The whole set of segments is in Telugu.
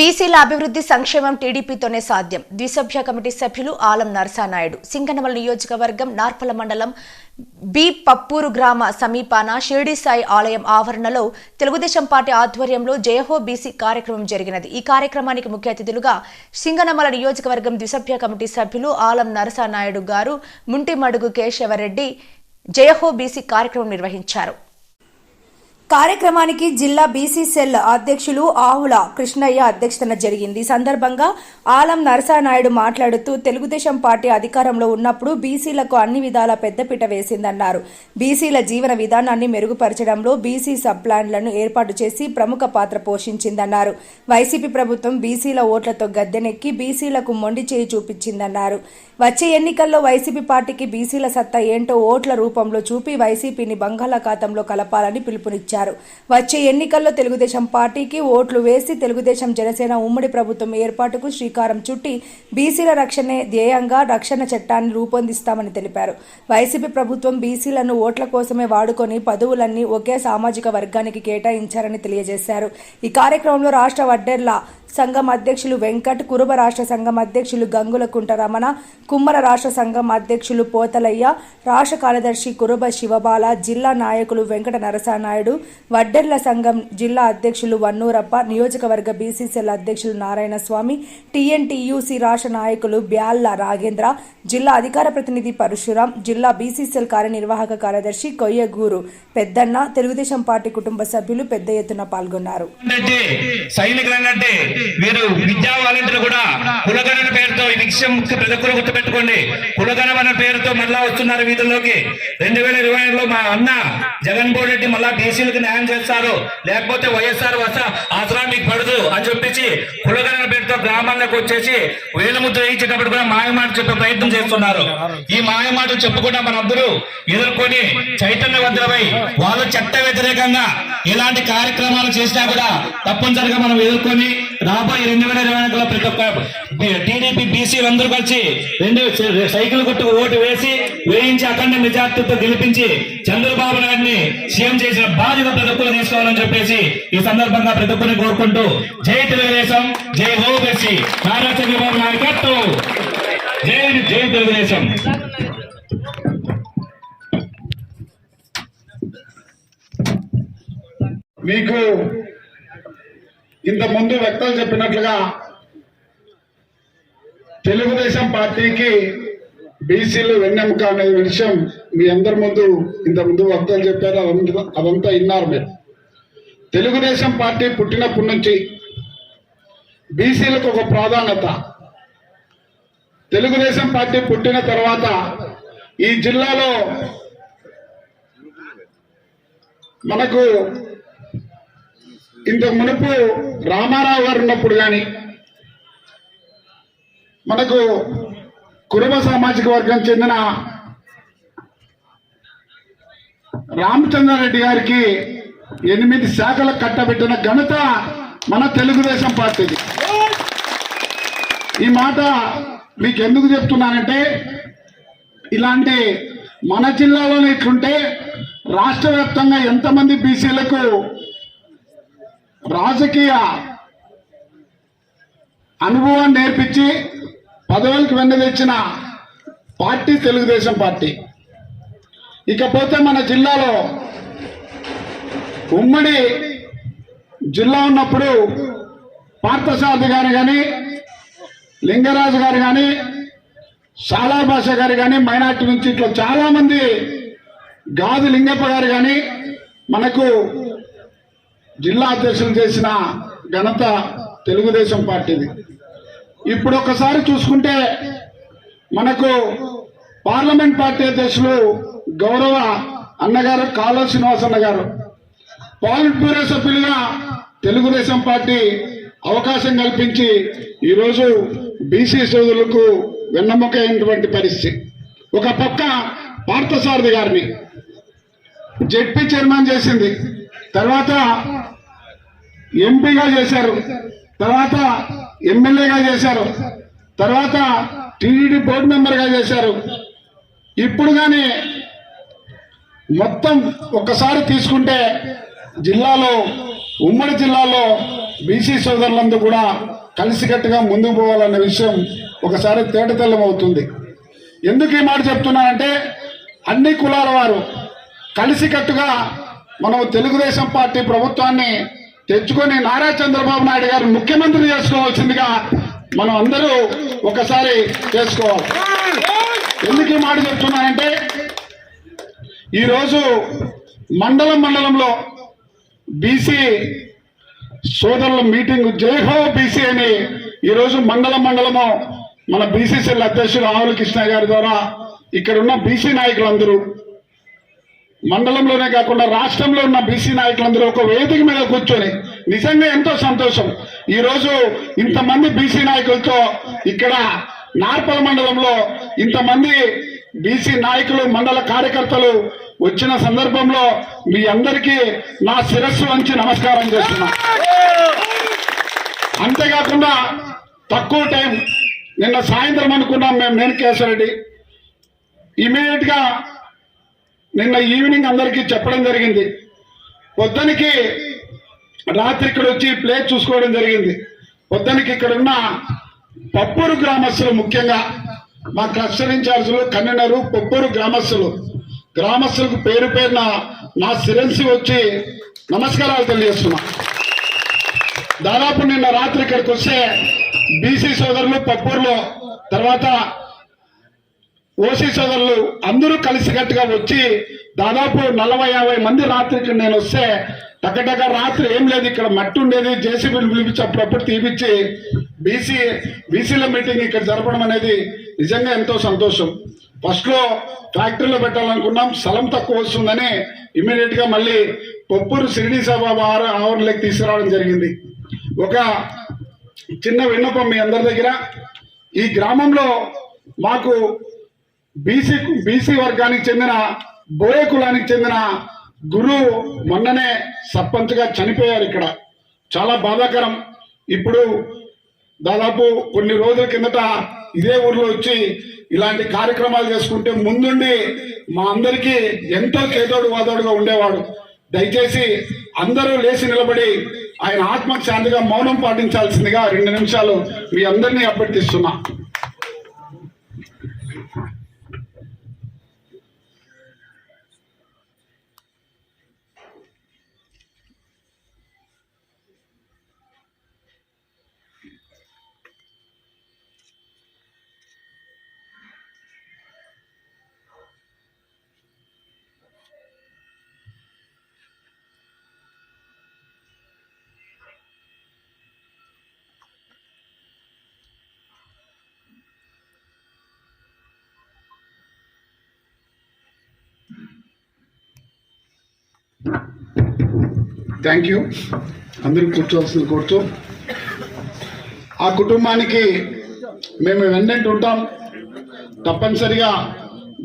బీసీల అభివృద్ధి సంక్షేమం టీడీపీతోనే సాధ్యం. ద్విసభ్య కమిటీ సభ్యులు ఆలం నరసానాయుడు. సింగనమల నియోజకవర్గం నార్పల మండలం బి పప్పూరు గ్రామ సమీపాన షిర్డీ సాయి ఆలయం ఆవరణలో తెలుగుదేశం పార్టీ ఆధ్వర్యంలో జయహో బీసీ కార్యక్రమం జరిగినది. ఈ కార్యక్రమానికి ముఖ్య అతిథులుగా సింగనమల నియోజకవర్గం ద్విసభ్య కమిటీ సభ్యులు ఆలం నరసానాయుడు గారు, ముంటిమడుగు కేశవరెడ్డి జయహో బీసీ కార్యక్రమం నిర్వహించారు. కార్యక్రమానికి జిల్లా బీసీ సెల్ అధ్యక్షులు ఆవుల కృష్ణయ్య అధ్యక్షతన జరిగింది. ఈ సందర్భంగా ఆలం నరసానాయుడు మాట్లాడుతూ తెలుగుదేశం పార్టీ అధికారంలో ఉన్నప్పుడు బీసీలకు అన్ని విధాల పెద్దపీట వేసిందన్నారు. బీసీల జీవన విధానాన్ని మెరుగుపరచడంలో బీసీ సబ్ ప్లాన్లను ఏర్పాటు చేసి ప్రముఖ పాత్ర పోషించిందన్నారు. వైసీపీ ప్రభుత్వం బీసీల ఓట్లతో గద్దెనెక్కి బీసీలకు మొండి చేయి చూపించిందన్నారు. వచ్చే ఎన్నికల్లో వైసీపీ పార్టీకి బీసీల సత్తా ఏంటో ఓట్ల రూపంలో చూపి వైసీపీని బంగాళాఖాతంలో కలపాలని పిలుపునిచ్చారు. వచ్చే ఎన్నికల్లో తెలుగుదేశం పార్టీకి ఓట్లు వేసి తెలుగుదేశం జనసేన ఉమ్మడి ప్రభుత్వం ఏర్పాటుకు శ్రీకారం చుట్టి బీసీల రక్షణే ధ్యేయంగా రక్షణ చట్టాన్ని రూపొందిస్తామని తెలిపారు. వైసీపీ ప్రభుత్వం బీసీలను ఓట్ల కోసమే వాడుకొని పదవులన్నీ ఒకే సామాజిక వర్గానికి కేటాయించారని తెలియజేశారు. ఈ కార్యక్రమంలో రాష్ట్ర వడ్డెర్ల సంఘం అధ్యక్షులు వెంకట్, కురుబ రాష్ట్ర సంఘం అధ్యక్షులు గంగులకుంట రమణ, కుమ్మర రాష్ట్ర సంఘం అధ్యక్షులు పోతలయ్య, రాష్ట్ర కార్యదర్శి కురుబ శివబాల, జిల్లా నాయకులు వెంకట నరసానాయుడు, వడ్డెర్ల సంఘం జిల్లా అధ్యక్షులు వన్నూరప్ప, నియోజకవర్గ బీసీసీఎల్ అధ్యక్షులు నారాయణ స్వామి, టీఎన్టీయూసీ రాష్ట్ర నాయకులు బ్యాల్ల రాగేంద్ర, జిల్లా అధికార ప్రతినిధి పరశురాం, జిల్లా బీసీసీఎల్ కార్యనిర్వాహక కార్యదర్శి కొయ్యగూరు పెద్దన్న, తెలుగుదేశం పార్టీ కుటుంబ సభ్యులు పెద్ద ఎత్తున పాల్గొన్నారు. వీరు విద్యా వాలంటీర్లు కూడా కులగణన పేరుతో ఈ విషయం ప్రతి ఒక్కరు గుర్తుపెట్టుకోండి. కులగణన పేరుతో మళ్ళా వస్తున్నారు వీధుల్లోకి. 2020లో మా అన్న జగన్మోహన్ రెడ్డి మళ్ళా బీసీలకు న్యాయం చేస్తారు, లేకపోతే వైఎస్ఆర్ ఆసరా మీకు పడదు అని చెప్పేసి కులగణన పేరుతో గ్రామాల్లోకి వచ్చేసి వేలుముద్ర వేయించేటప్పుడు కూడా మాయమాట చెప్పే ప్రయత్నం చేస్తున్నారు. ఈ మాయమాటలు చెప్పకుండా మనందరూ ఎదుర్కొని చైతన్యవంతులమై వాళ్ళు చట్ట వ్యతిరేకంగా ఇలాంటి కార్యక్రమాలు చేసినా కూడా తప్పనిసరిగా మనం ఎదుర్కొని రాబోయే 2020లో ప్రతి ఒక్క టీడీపీ బీసీలు అందరూ కలిసి 2 సైకిల్ గుర్తుకు ఓటు వేయించి అఖండ మెజార్టీతో గెలిపించి చంద్రబాబు నాయుడిని సీఎం చేసిన బాధ్యత ప్రతి ఒక్కరు తీసుకోవాలని చెప్పేసి ఈ సందర్భంగా ప్రతి ఒక్కరిని కోరుకుంటూ జై తెలుగుదేశం, జై హో బీసీ, నారా చంద్రబాబు నాయకత్వం, జై జై తెలుగుదేశం. మీకు ఇంతకుముందు వ్యక్తులు చెప్పినట్లుగా తెలుగుదేశం పార్టీకి బీసీలు వెన్నెముక అనే విషయం మీ అందరి ముందు ఇంతకుముందు వ్యక్తులు చెప్పారు, అదంతా విన్నారు మీరు. తెలుగుదేశం పార్టీ పుట్టినప్పటి నుంచి బీసీలకు ఒక ప్రాధాన్యత. తెలుగుదేశం పార్టీ పుట్టిన తర్వాత ఈ జిల్లాలో మనకు ఇంతకు మునుపు రామారావు గారు ఉన్నప్పుడు కానీ మనకు కురుబ సామాజిక వర్గం చెందిన రామచంద్రారెడ్డి గారికి 8 శాఖలకు కట్టబెట్టిన ఘనత మన తెలుగుదేశం పార్టీది. ఈ మాట మీకు ఎందుకు చెప్తున్నానంటే, ఇలాంటి మన జిల్లాలోనే ఇట్లుంటే రాష్ట్ర వ్యాప్తంగా ఎంతమంది బీసీలకు రాజకీయ అనుభవాన్ని నేర్పించి పదవులకు వెన్నదెచ్చిన పార్టీ తెలుగుదేశం పార్టీ. ఇకపోతే మన జిల్లాలో ఉమ్మడి జిల్లా ఉన్నప్పుడు పార్థసారథి గారు కానీ, లింగరాజు గారు కానీ, శాలా భాష గారు కానీ, మైనార్టీ నుంచి ఇట్లా చాలా మంది, గాది లింగప్ప గారు కానీ మనకు జిల్లా అధ్యక్షులు చేసిన ఘనత తెలుగుదేశం పార్టీది. ఇప్పుడు ఒకసారి చూసుకుంటే మనకు పార్లమెంట్ పార్టీ అధ్యక్షులు గౌరవ అన్నగారు కాళ శ్రీనివాసన్న గారు పాలిట్ బ్యూరో సభ్యులుగా తెలుగుదేశం పార్టీ అవకాశం కల్పించి ఈరోజు బీసీ సోదరులకు వెన్నెముక అయినటువంటి పరిస్థితి. ఒక పక్క పార్థసారథి గారిని జెడ్పీ చైర్మన్ చేసింది, తర్వాత ఎంపీగా చేశారు, తర్వాత ఎమ్మెల్యేగా చేశారు, తర్వాత టీడీపీ బోర్డు మెంబర్గా చేశారు. ఇప్పుడు కానీ మొత్తం ఒక్కసారి తీసుకుంటే జిల్లాలో, ఉమ్మడి జిల్లాలో బీసీ సోదరులందరూ కూడా కలిసికట్టుగా ముందుకు పోవాలన్న విషయం ఒకసారి తేటతెల్లమవుతుంది. ఎందుకు ఈ మాట చెప్తున్నానంటే అన్ని కులాల వారు కలిసికట్టుగా మనం తెలుగుదేశం పార్టీ ప్రభుత్వాన్ని తెచ్చుకొని నారా చంద్రబాబు నాయుడు గారు ముఖ్యమంత్రి చేసుకోవాల్సిందిగా మనం అందరూ ఒకసారి చేసుకోవాలి. ఎందుకు ఈ మాట చెప్తున్నానంటే ఈరోజు మండలంలో బీసీ సోదరుల మీటింగ్ జైహో బీసీ అని ఈరోజు మండలము మన బీసీసీఎల్ అధ్యక్షుడు ఆవుల కృష్ణ గారి ద్వారా ఇక్కడ ఉన్న బీసీ నాయకులందరూ మండలంలోనే కాకుండా రాష్ట్రంలో ఉన్న బీసీ నాయకులందరూ ఒక వేదిక మీద కూర్చొని నిజంగా ఎంతో సంతోషం. ఈరోజు ఇంతమంది బీసీ నాయకులతో ఇక్కడ నార్పల మండలంలో ఇంతమంది బీసీ నాయకులు మండల కార్యకర్తలు వచ్చిన సందర్భంలో మీ అందరికీ నా శిరస్సు వంచి నమస్కారం చేస్తున్నా. అంతేకాకుండా తక్కువ టైం నిన్న సాయంత్రం అనుకున్నాం మేము, నేను కేశవరెడ్డి ఇమీడియట్ గా నిన్న ఈవినింగ్ అందరికీ చెప్పడం జరిగింది. పొద్దునకి రాత్రి ఇక్కడ వచ్చి ప్లేస్ చూసుకోవడం జరిగింది. పొద్దునకి ఇక్కడ ఉన్న పప్పూరు గ్రామస్తులు, ముఖ్యంగా మా క్లస్టర్ ఇన్ఛార్జులు కన్వీనరు పప్పూరు గ్రామస్తులకు పేరు పేరున నా శిరస్సు వచ్చి నమస్కారాలు తెలియజేస్తున్నా. దాదాపు నిన్న రాత్రి ఇక్కడికి వస్తే బీసీ సోదరులు పప్పూరులో, తర్వాత ఓసీ సోదరులు అందరూ కలిసికట్టుగా వచ్చి దాదాపు 40-50 మంది రాత్రికి నేను వస్తే టకటక రాత్రి ఏం లేదు, ఇక్కడ మట్టి ఉండేది, జేసీబీలు పిలిపించి అప్పుడప్పుడు తీపిచ్చి బీసీల మీటింగ్ ఇక్కడ జరపడం అనేది నిజంగా ఎంతో సంతోషం. ఫస్ట్ లో ఫ్యాక్టరీలో పెట్టాలనుకున్నాం, స్థలం తక్కువ వస్తుందని ఇమీడియట్ గా మళ్ళీ పొప్పూరు షిరిడి సభ ఆవరణలోకి తీసుకురావడం జరిగింది. ఒక చిన్న విన్నపం మీ అందరి దగ్గర, ఈ గ్రామంలో మాకు బీసీ వర్గానికి చెందిన బోయ కులానికి చెందిన గురువు మొన్ననే సర్పంచ్ గా చనిపోయారు. ఇక్కడ చాలా బాధాకరం. ఇప్పుడు దాదాపు కొన్ని రోజుల కిందట ఇదే ఊర్లో వచ్చి ఇలాంటి కార్యక్రమాలు చేసుకుంటే ముందుండి మా అందరికీ ఎంతో చేదోడు వాదోడుగా ఉండేవాడు. దయచేసి అందరూ లేచి నిలబడి ఆయన ఆత్మకు శాంతిగా మౌనం పాటించాల్సిందిగా 2 నిమిషాలు మీ అందరినీ అభ్యర్థిస్తున్నా. Thank you. అందరూ కూర్చోవలసింది కోరుతూ, ఆ కుటుంబానికి మేము వెన్నంటి ఉంటాం. తప్పనిసరిగా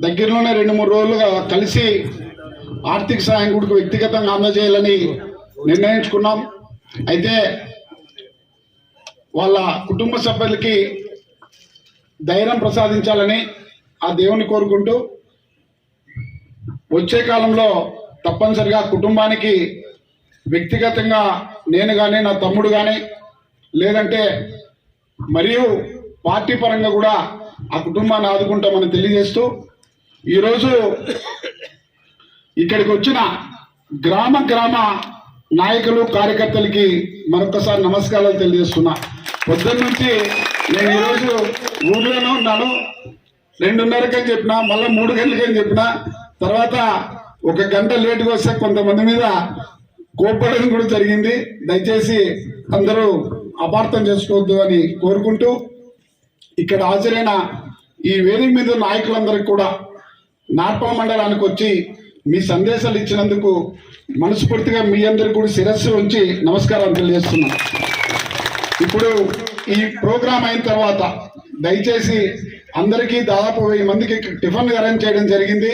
దగ్గరలోనే 2-3 రోజులుగా కలిసి ఆర్థిక సాయం కూడా వ్యక్తిగతంగా అందజేయాలని నిర్ణయించుకున్నాం. అయితే వాళ్ళ కుటుంబ సభ్యులకి ధైర్యం ప్రసాదించాలని ఆ దేవుని కోరుకుంటూ వచ్చే కాలంలో తప్పనిసరిగా కుటుంబానికి వ్యక్తిగతంగా నేను కానీ నా తమ్ముడు కానీ లేదంటే మరియు పార్టీ పరంగా కూడా ఆ కుటుంబాన్ని ఆదుకుంటామని తెలియజేస్తూ ఈరోజు ఇక్కడికి వచ్చిన గ్రామ నాయకులు కార్యకర్తలకి మరొకసారి నమస్కారాలు తెలియజేస్తున్నా. పొద్దున్న నుంచి నేను ఈరోజు ఊర్లోనే ఉన్నాను. 2:30కి అని చెప్పిన, మళ్ళీ 3 గంటలకి అని చెప్పిన, తర్వాత 1 గంట లేటుగా వస్తే కొంతమంది మీద కోప్పడడం కూడా జరిగింది. దయచేసి అందరూ అపార్థం చేసుకోవద్దు అని కోరుకుంటూ ఇక్కడ హాజరైన ఈ వేదిక మీద నాయకులందరికీ కూడా నార్పల మండలానికి వచ్చి మీ సందేశాలు ఇచ్చినందుకు మనస్ఫూర్తిగా మీ అందరికీ కూడా శిరస్సు ఉంచి నమస్కారం తెలియజేస్తున్నాను. ఇప్పుడు ఈ ప్రోగ్రాం అయిన తర్వాత దయచేసి అందరికీ దాదాపు 1000 మందికి టిఫిన్ అరేంజ్ చేయడం జరిగింది.